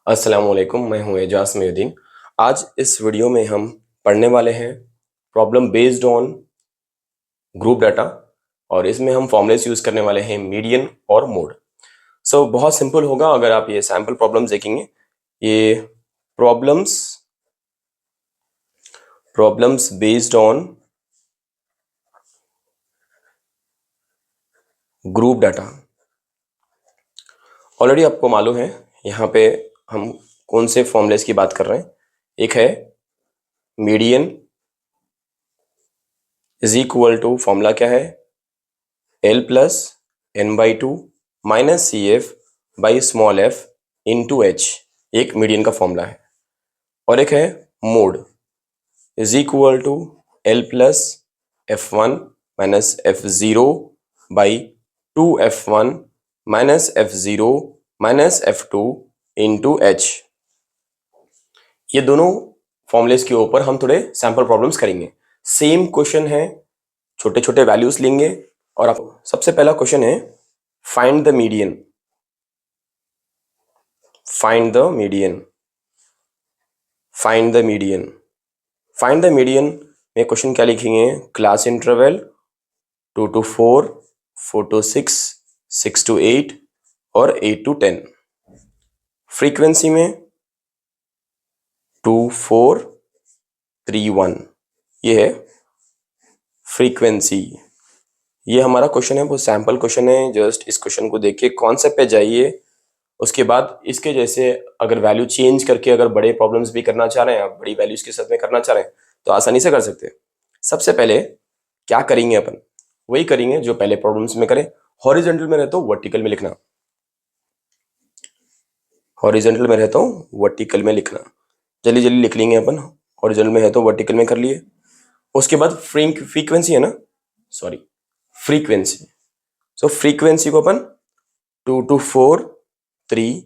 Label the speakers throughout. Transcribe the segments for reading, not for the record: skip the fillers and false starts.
Speaker 1: अस्सलाम वालेकुम, मैं हूँ एजाज मयूद्दीन। आज इस वीडियो में हम पढ़ने वाले हैं problem based on group data और इसमें हम फॉर्मूलेस यूज करने वाले हैं मीडियन और मोड। बहुत सिंपल होगा अगर आप ये सैम्पल प्रॉब्लम्स देखेंगे। ये problems problems based on group data. Already आपको मालूम है यहाँ पे हम कौन से फॉर्मूलेस की बात कर रहे हैं। एक है median is equal to, formula क्या है, L plus N by two minus C F by small F into H, एक मीडियन का फॉर्मूला है। और एक है mode is equal to L plus F one minus F zero by two F one minus F zero minus F two into H. ये दोनों formulas के ऊपर हम थोड़े सैम्पल प्रॉब्लम्स करेंगे। सेम क्वेश्चन है, छोटे छोटे वैल्यूज लेंगे। और आप सबसे पहला क्वेश्चन है find the median. Find the median find the median find the median में क्वेश्चन क्या लिखेंगे, class interval 2 to 4, 4 to 6, 6 to 8 और 8 to 10। फ्रीक्वेंसी में 2 4 3 1, ये है फ्रीक्वेंसी। ये हमारा क्वेश्चन है, वो सैम्पल क्वेश्चन है। जस्ट इस क्वेश्चन को देख के कॉन्सेप्ट पे जाइए। उसके बाद इसके जैसे अगर वैल्यू चेंज करके अगर बड़े प्रॉब्लम्स भी करना चाह रहे हैं, आप बड़ी वैल्यूज के साथ में करना चाह रहे हैं तो आसानी से कर सकते हैं। सबसे पहले क्या करेंगे, अपन वही करेंगे जो पहले प्रॉब्लम्स में करें। हॉरिजॉन्टल में रहता हूँ, वर्टिकल में लिखना। हॉरिजॉन्टल में रहता हूँ, वर्टिकल में लिखना। जल्दी जल्दी लिख लेंगे अपन। हॉरिजॉन्टल में है तो वर्टिकल में कर लिए। उसके बाद फ्रीक्वेंसी है ना, सॉरी फ्रीक्वेंसी। फ्रीक्वेंसी को अपन 2 to 4 3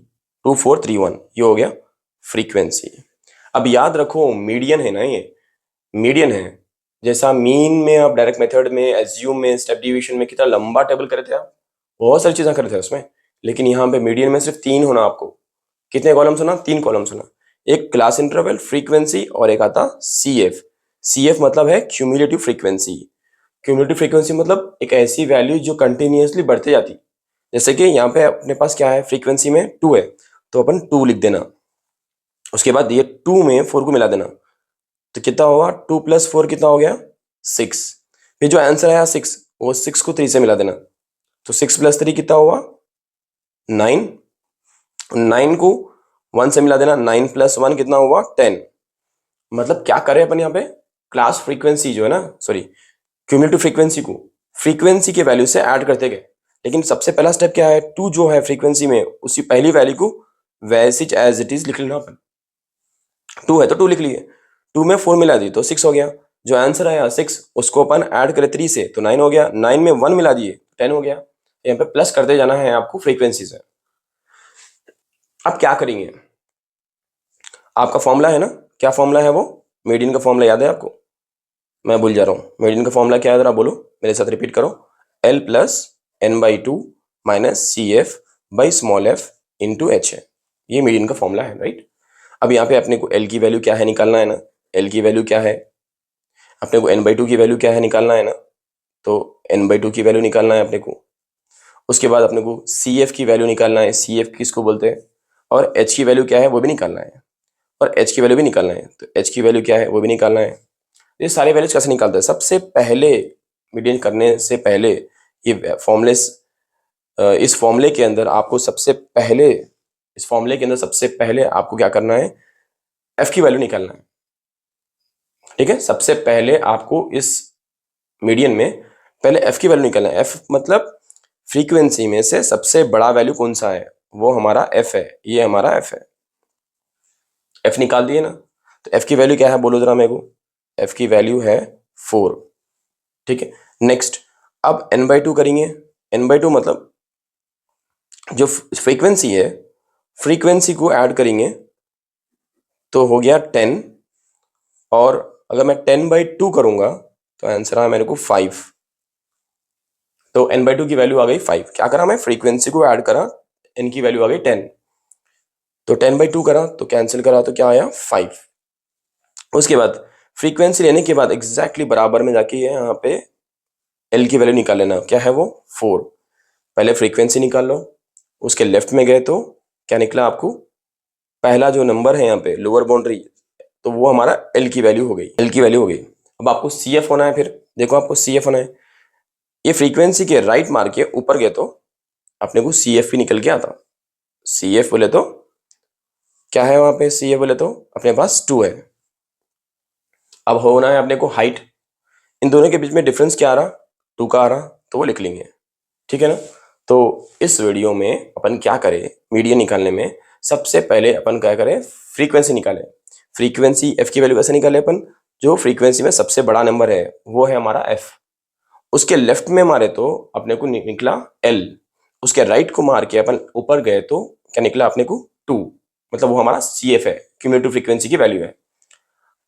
Speaker 1: 2 4 3 1, ये हो गया फ्रीक्वेंसी। अब याद रखो मीडियन है ना, ये मीडियन है। जैसा मीन में आप डायरेक्ट मेथड में, एज्यूम में, स्टेप डिवीजन में कितना लंबा टेबल करे थे आप, बहुत सारी चीजें करे थे उसमें। लेकिन यहाँ पे मीडियन में सिर्फ 3 होना। आपको कितने कॉलम्स होना, 3 कॉलम्स होना। एक क्लास इंटरवल, फ्रीक्वेंसी और एक आता सी एफ। सी एफ मतलब है क्यूमुलेटिव फ्रीक्वेंसी। क्यूमुलेटिव फ्रीक्वेंसी मतलब एक ऐसी वैल्यू जो कंटिन्यूअसली बढ़ते जाती। जैसे कि यहाँ पे अपने पास क्या है, फ्रीक्वेंसी में 2 है तो अपन 2 लिख देना। उसके बाद ये 2 में 4 को मिला देना तो कितना होगा, 2 + 4 कितना हो गया, 6। फिर जो आंसर आया 6, वो 6 को 3 से मिला देना तो 6 + 3 कितना हुआ, 9। 9 को 1 से मिला देना, 9 + 1 कितना हुआ, 10। मतलब क्या करें अपन यहाँ पे, क्लास फ्रीक्वेंसी जो है ना, सॉरी क्यूमुलेटिव फ्रीक्वेंसी को फ्रीक्वेंसी के वैल्यू से ऐड करते गए। लेकिन सबसे पहला स्टेप क्या है, 2 जो है फ्रीक्वेंसी में, उसी पहली वैल्यू को वैसे एज इट इज लिख लेना। अपन 2 है तो 2 लिख लिए, 2 में 4 मिला दी तो 6 हो गया। जो आंसर आया 6, उसको अपन ऐड करें 3 से तो 9 हो गया। 9 में 1 मिला दिए 10 हो गया। यहाँ पे प्लस करते जाना है आपको फ्रीक्वेंसी से। अब क्या करेंगे, आपका फॉर्मूला है ना, क्या फॉर्मूला है वो, मीडियन का फॉर्मूला याद है आपको, मैं भूल जा रहा हूँ। मीडियन का फॉर्मूला क्या है, जरा बोलो मेरे साथ, रिपीट करो। L + n/2 minus C F by small F into H है। ये मीडियन का फॉर्मूला है, राइट। अब यहाँ पे अपने को L की वैल्यू क्या है निकालना है ना। L की वैल्यू क्या है, अपने को n/2 की वैल्यू क्या है निकालना है ना, तो n/2 की वैल्यू निकालना है अपने को। उसके बाद अपने को सी एफ की वैल्यू निकालना है, सी एफ किसको बोलते हैं, और एच की वैल्यू क्या है वो भी निकालना है, और एच की वैल्यू भी निकालना है, तो एच की वैल्यू क्या है वो भी निकालना है। ये सारे वैल्यूज कैसे निकालते हैं, सबसे पहले मीडियन करने से पहले ये फॉर्मूलेस, इस फॉर्मूले के अंदर आपको सबसे पहले, इस फॉर्मूले के अंदर सबसे पहले आपको क्या करना है, एफ की वैल्यू निकालना है। ठीक है, सबसे पहले आपको इस मीडियन में पहले एफ की वैल्यू निकालना है। एफ मतलब फ्रीक्वेंसी में से सबसे बड़ा वैल्यू कौन सा है, वो हमारा एफ है। ये हमारा एफ है। एफ निकाल दिए ना, तो एफ की वैल्यू क्या है बोलो जरा मेरे को, एफ की वैल्यू है 4। ठीक है, नेक्स्ट अब n/2 करेंगे। n/2 मतलब जो फ्रीक्वेंसी है, फ्रीक्वेंसी को ऐड करेंगे तो हो गया 10। और अगर मैं 10/2 करूंगा तो आंसर आया मेरे को 5। तो n/2 की वैल्यू आ गई 5। क्या करा मैं, फ्रीक्वेंसी को ऐड करा, n की वैल्यू आ गई 10। तो 10/2 करा तो कैंसिल करा तो क्या आया 5। उसके बाद फ्रीक्वेंसी लेने के बाद एग्जैक्टली बराबर में जाके ये यहाँ पे एल की वैल्यू निकाल लेना, क्या है वो 4। पहले फ्रीक्वेंसी निकाल लो, उसके लेफ्ट में गए तो क्या निकला आपको, पहला जो नंबर है यहाँ पे लोअर बाउंड्री, तो वो हमारा एल की वैल्यू हो गई, एल की वैल्यू हो गई। अब आपको सी एफ होना है, फिर देखो आपको सी एफ होना है, ये फ्रीक्वेंसी के राइट मार के ऊपर गए तो अपने को सी एफ भी निकल के आता। सी एफ बोले तो क्या है वहां पे, सी एफ बोले तो अपने पास 2 है। अब होना है अपने को हाइट, इन दोनों के बीच में डिफरेंस क्या आ रहा, 2 का आ रहा, तो वो लिख लेंगे, ठीक है ना। तो इस वीडियो में अपन क्या करें, मीडियन निकालने में सबसे पहले अपन क्या करें, फ्रीक्वेंसी निकालें। फ्रीक्वेंसी एफ की वैल्यू कैसे निकाले अपन, जो फ्रीक्वेंसी में सबसे बड़ा नंबर है वो है हमारा एफ, उसके लेफ्ट में मारे तो अपने को निकला एल, उसके राइट को मार के अपन ऊपर गए तो क्या निकला अपने को 2, मतलब वो हमारा सी एफ है, क्यूमुलेटिव फ्रीक्वेंसी की वैल्यू है।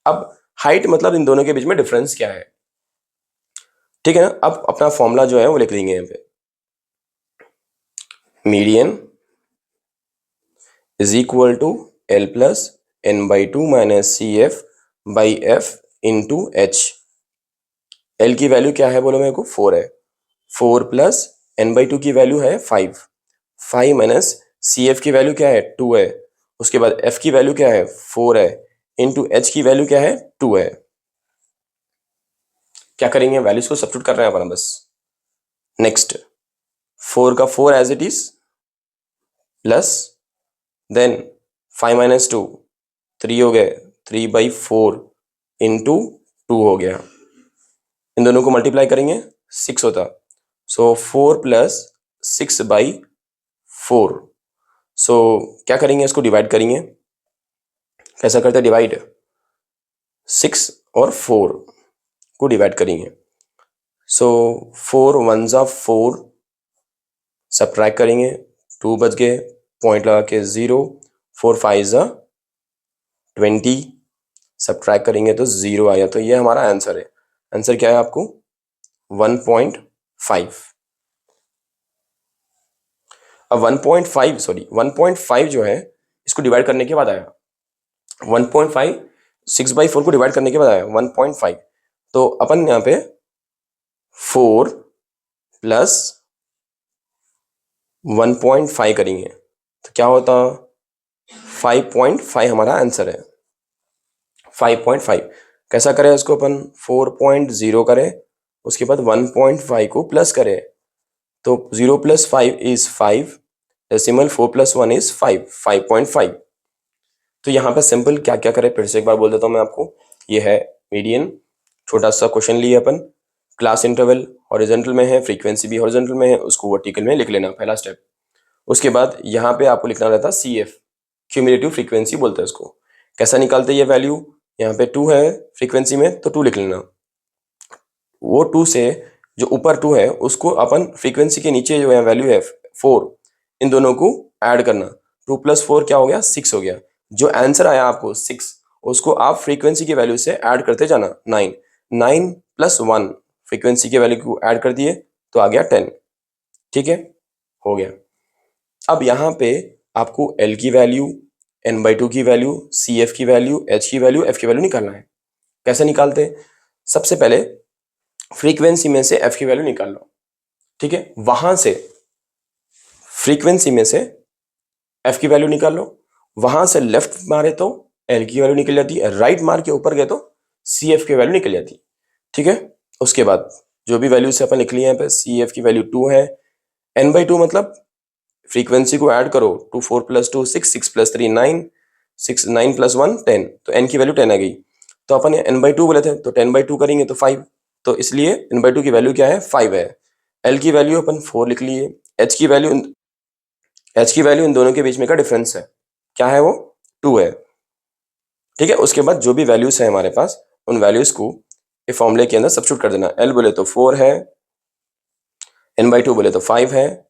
Speaker 1: अब हाइट मतलब इन दोनों के बीच में डिफरेंस क्या है, ठीक है ना। अब अपना फॉर्मूला जो है वो लिख देंगे यहाँ पे, median is equal to L plus n/2 minus C F by F into H. L की वैल्यू क्या है बोलो मेरे को, 4 है, 4 प्लस n/2 की वैल्यू है 5, 5 माइनस सी एफ की वैल्यू क्या है 2 है, उसके बाद एफ की वैल्यू क्या है 4 है, इंटू एच की वैल्यू क्या है 2 है। क्या करेंगे, वैल्यूज को सब्स्टिट्यूट कर रहे हैं अपन बस। नेक्स्ट 4 का 4 as it is, plus then 5 minus 2 3 हो गए, 3/4 इंटू 2 हो गया, इन दोनों को मल्टीप्लाई करेंगे 6 होता, सो 4 प्लस 6/4। सो क्या करेंगे, इसको डिवाइड करेंगे, कैसा करते हैं डिवाइड, 6 और 4 को डिवाइड करेंगे, सो 4 1 जा 4, सब्ट्रैक्ट करेंगे 2 बच गए, पॉइंट लगा के 0, 4 5 जा 20, सब्ट्रैक्ट करेंगे तो 0 आया, तो ये हमारा आंसर है। आंसर क्या है आपको 1.5। अब 1.5 जो है इसको डिवाइड करने के बाद आया 1.5, 6/4 को डिवाइड करने के बाद आया 1.5, तो अपन यहाँ पे 4 प्लस 1.5 करेंगे तो क्या होता, 5.5 हमारा आंसर है। 5.5 कैसा करें इसको अपन, 4.0 करें, उसके बाद 1.5 को प्लस करें, तो 0 + 5 इज 5, डेसिमल 4 + 1 इज 5, 5.5। तो यहाँ पे सिंपल क्या क्या करें, फिर से एक बार बोल देता हूँ मैं आपको, ये है मीडियन, छोटा सा क्वेश्चन लिए अपन, क्लास इंटरवल हॉरिजॉन्टल में है, फ्रीक्वेंसी भी हॉरिजॉन्टल में है, उसको वर्टिकल में लिख लेना पहला स्टेप। उसके बाद यहाँ पे आपको लिखना रहता सी एफ, क्यूमुलेटिव फ्रीक्वेंसी बोलते हैं उसको। कैसा निकालते हैं ये वैल्यू, यहाँ पे 2 है फ्रीक्वेंसी में तो 2 लिख लेना, वो 2 से जो ऊपर 2 है उसको अपन फ्रीक्वेंसी के नीचे जो है वैल्यू है 4, इन दोनों को ऐड करना, 2 + 4 क्या हो गया 6 हो गया, जो आंसर आया आपको 6 उसको आप फ्रीक्वेंसी की वैल्यू से ऐड करते जाना 9, 9 + 1 फ्रीक्वेंसी के वैल्यू को ऐड कर दिए तो आ गया 10, ठीक है, हो गया। अब यहाँ पे आपको एल की वैल्यू, n/2 की वैल्यू, सी एफ की वैल्यू, एच की वैल्यू, एफ की वैल्यू निकालना है। कैसे निकालते हैं, सबसे पहले फ्रीक्वेंसी में से एफ की वैल्यू निकाल लो, ठीक है, वहां से फ्रीक्वेंसी में से एफ की वैल्यू निकाल लो, वहां से लेफ्ट मारे तो एल की वैल्यू निकल जाती है, राइट मार के ऊपर गए तो सी एफ की वैल्यू निकल जाती, ठीक है। उसके बाद जो भी वैल्यू से अपन लिख लिए यहाँ पे, सी एफ की वैल्यू 2 है, n/2 मतलब फ्रीक्वेंसी को ऐड करो, 2 4 + 2 6, 6 + 3 9, 6 9 + 1 10, तो n की वैल्यू 10 आ गई, तो अपन n/2 बोले थे तो 10/2 करेंगे तो 5, तो इसलिए n/2 की वैल्यू क्या है 5 है। l की वैल्यू अपन 4 लिख लिए, h की वैल्यू इन दोनों के बीच में का डिफरेंस है, क्या है वो 2 है, ठीक है। उसके बाद जो भी वैल्यूज है हमारे पास उन वैल्यूज को इस फॉर्मूले के अंदर सब्स्टिट्यूट कर देना, l बोले तो 4 है, n/2 बोले तो 5 है,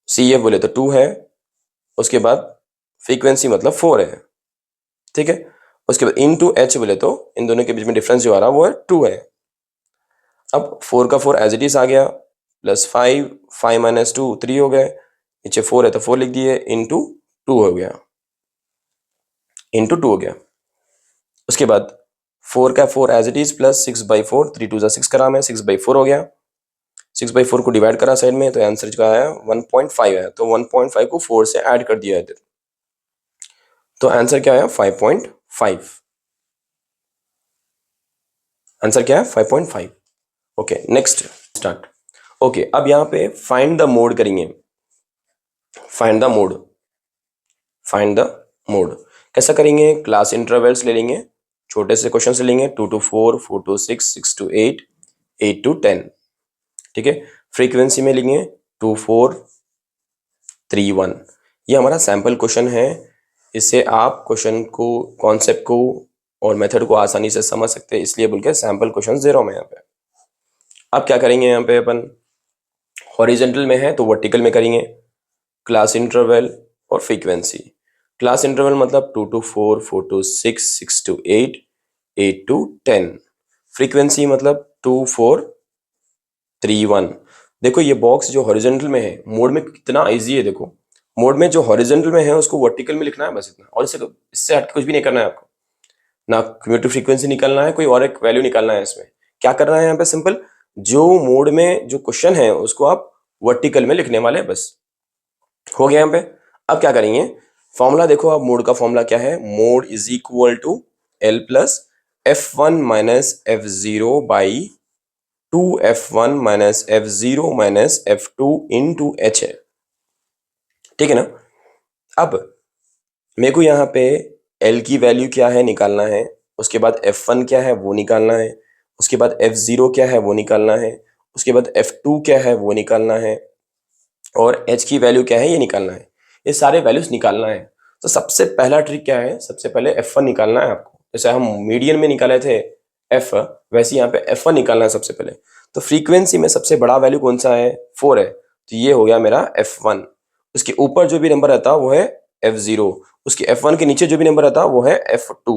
Speaker 1: सी एफ बोले तो 2 है, उसके बाद फ्रीक्वेंसी मतलब 4 है, ठीक है। उसके बाद इनटू एच बोले तो इन दोनों के बीच में डिफरेंस जो आ रहा है वो है 2 है। अब 4 का 4 एज इट इज आ गया, प्लस 5, 5 - 2 3 हो गए, नीचे 4 है तो 4 लिख दिए, इंटू 2 हो गया, इंटू 2 हो गया। उसके बाद 4 का 4 एज इट इज प्लस 6/4, 3 2 6 का नाम है, 6/4 हो गया। 6/4 को डिवाइड करा साइड में तो आंसर का आया 1.5 है, तो 1.5 को 4 से ऐड कर दिया इधर, तो आंसर क्या आया 5.5। आंसर क्या है 5.5। Okay next start. ओके अब यहाँ पे फाइंड द मोड करेंगे। Find the mode, find the mode कैसा करेंगे? क्लास इंटरवल्स ले लेंगे, छोटे से क्वेश्चन ले लेंगे, 2 to 4, 4 to 6, 6 to 8, 8 to 10। ठीक है, फ्रीक्वेंसी में लेंगे 2 4 3 1। ये हमारा सैंपल क्वेश्चन है, इससे आप क्वेश्चन को, कॉन्सेप्ट को और मेथड को आसानी से समझ सकते हैं, इसलिए बोल के सैंपल क्वेश्चन 0 में यहाँ पे। अब क्या करेंगे यहाँ पे अपन, हॉरिजेंटल में है तो वर्टिकल में करेंगे, क्लास इंटरवल और फ्रीक्वेंसी। क्लास इंटरवल मतलब 2 to 4, 4 to 6, 6 to 8, 8 to 10। Frequency मतलब 2 4 3 1। देखो ये बॉक्स जो हॉरिजेंटल में है, मोड में कितना इजी है। देखो मोड में जो हॉरिजेंटल में है उसको वर्टिकल में लिखना है बस इतना, और इससे हट के कुछ भी नहीं करना है आपको, ना क्यूमुलेटिव फ्रीक्वेंसी निकालना है, कोई और एक वैल्यू निकालना है। इसमें क्या करना है यहाँ पे, सिंपल जो मोड में जो क्वेश्चन है उसको आप वर्टिकल में लिखने वाले हैं, बस हो गया यहाँ पे। अब क्या करेंगे, फॉर्मूला देखो, अब मोड का फॉर्मूला क्या है, mode is equal to L plus F1 minus F0 by 2F1 minus F0 minus F2 into H है। ठीक है ना। अब मेरे को यहाँ पे L की वैल्यू क्या है निकालना है, उसके बाद F1 क्या है वो निकालना है, उसके बाद F0 क्या है वो निकालना है, उसके बाद F2 क्या है वो निकालना है, और H की वैल्यू क्या है ये निकालना है। ये सारे वैल्यूज निकालना है। तो सबसे पहला ट्रिक क्या है, सबसे पहले F1 निकालना है आपको। जैसे हम मीडियन में निकाले थे F, वैसे यहाँ पे F1 निकालना है सबसे पहले। तो फ्रीक्वेंसी में सबसे बड़ा वैल्यू कौन सा है, 4 है, तो ये हो गया मेरा F1। उसके ऊपर जो भी नंबर रहता वो है F0, उसके F1 के नीचे जो भी नंबर रहता वो है F2।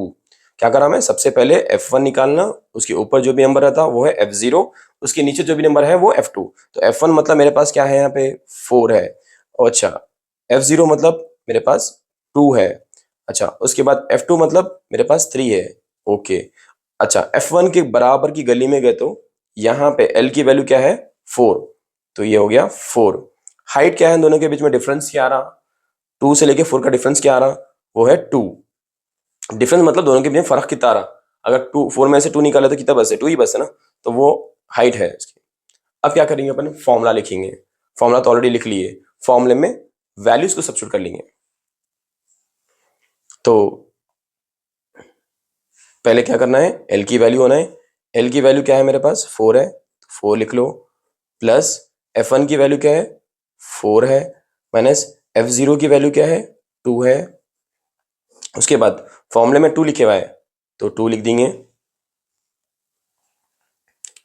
Speaker 1: क्या करा मैं, सबसे पहले F1 निकालना, उसके ऊपर जो भी नंबर रहता वो है F0, उसके नीचे जो भी नंबर है वो F2। तो F1 मतलब मेरे पास क्या है यहाँ पे 4 है, और अच्छा F0 मतलब मेरे पास 2 है, अच्छा उसके बाद F2 मतलब मेरे पास 3 है। ओके अच्छा, F1 के बराबर की गली में गए तो यहाँ पे L की वैल्यू क्या है 4, तो ये हो गया 4। हाइट क्या है दोनों के बीच में, डिफरेंस क्या आ रहा, 2 से लेके 4 का डिफरेंस क्या आ रहा, वो है 2। डिफरेंस मतलब दोनों के बीच में फर्क कितना आ रहा, अगर 2 4 में से 2 निकाले तो कितना बस है, 2 ही बस है ना, तो वो हाइट है इसकी। अब क्या करेंगे अपन, फॉर्मूला लिखेंगे। फॉर्मूला तो ऑलरेडी लिख लिए, फॉर्मूले में वैल्यूज को सब्स्टिट्यूट कर लेंगे। तो पहले क्या करना है, एल की वैल्यू होना है। एल की वैल्यू क्या है मेरे पास 4 है, तो 4 लिख लो, प्लस F1 की वैल्यू क्या है 4 है, माइनस F0 की वैल्यू क्या है 2 है। उसके बाद फॉर्मूले में 2 लिखे हुआ है तो 2 लिख देंगे,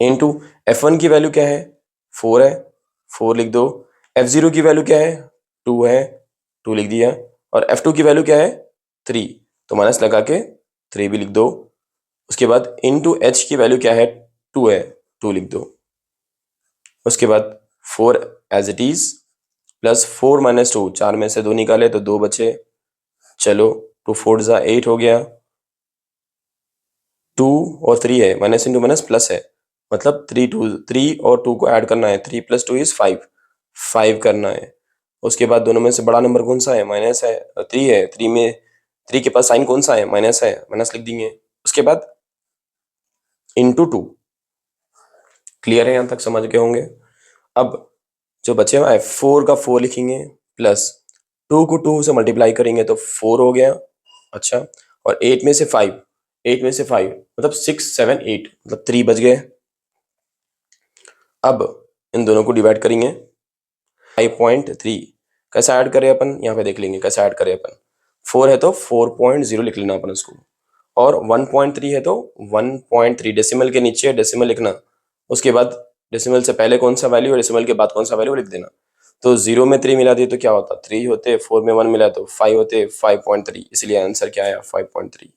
Speaker 1: इनटू F1 की वैल्यू क्या है 4 है, 4 लिख दो। F0 की वैल्यू क्या है 2 है, 2 लिख दिया, और F2 की वैल्यू क्या है 3, तो माइनस लगा के 3 भी लिख दो। उसके बाद इनटू H की वैल्यू क्या है 2 है, 2 लिख दो। उसके बाद 4 as it is, plus 4 minus 2, 4 में से 2 निकाले तो 2 बचे, चलो 2 4 जा 8 हो गया, 2 और 3 है, माइनस इंटू माइनस प्लस है, मतलब 3 और 2 को ऐड करना है, 3 + 2 इज 5, 5 करना है। उसके बाद दोनों में से बड़ा नंबर कौन सा है, माइनस है, 3 है, 3 में 3 के पास साइन कौन सा है, माइनस है, माइनस लिख देंगे। उसके बाद इंटू 2। क्लियर है, यहाँ तक समझ गए होंगे। अब जो बचे हुआ है 4 का 4 लिखेंगे, प्लस 2 को 2 से मल्टीप्लाई करेंगे तो 4 हो गया, अच्छा, और 8 में से 5, 8 में से 5 मतलब 6 7 8 मतलब 3 बच गए। अब इन दोनों को डिवाइड करेंगे, 5.3 कैसा ऐड करें अपन, यहाँ पे देख लेंगे कैसा ऐड करें अपन। 4 है तो 4.0 लिख लेना अपन उसको, और 1.3 है तो 1.3 डेसिमल के नीचे डेसिमल लिखना। उसके बाद डेसिमल से पहले कौन सा वैल्यू और डेसिमल के बाद कौन सा वैल्यू लिख देना। तो 0 में 3 मिला दिए तो क्या होता, 3 होते, 4 में 1 मिला तो 5 होते, 5.3, इसलिए आंसर क्या आया 5.3।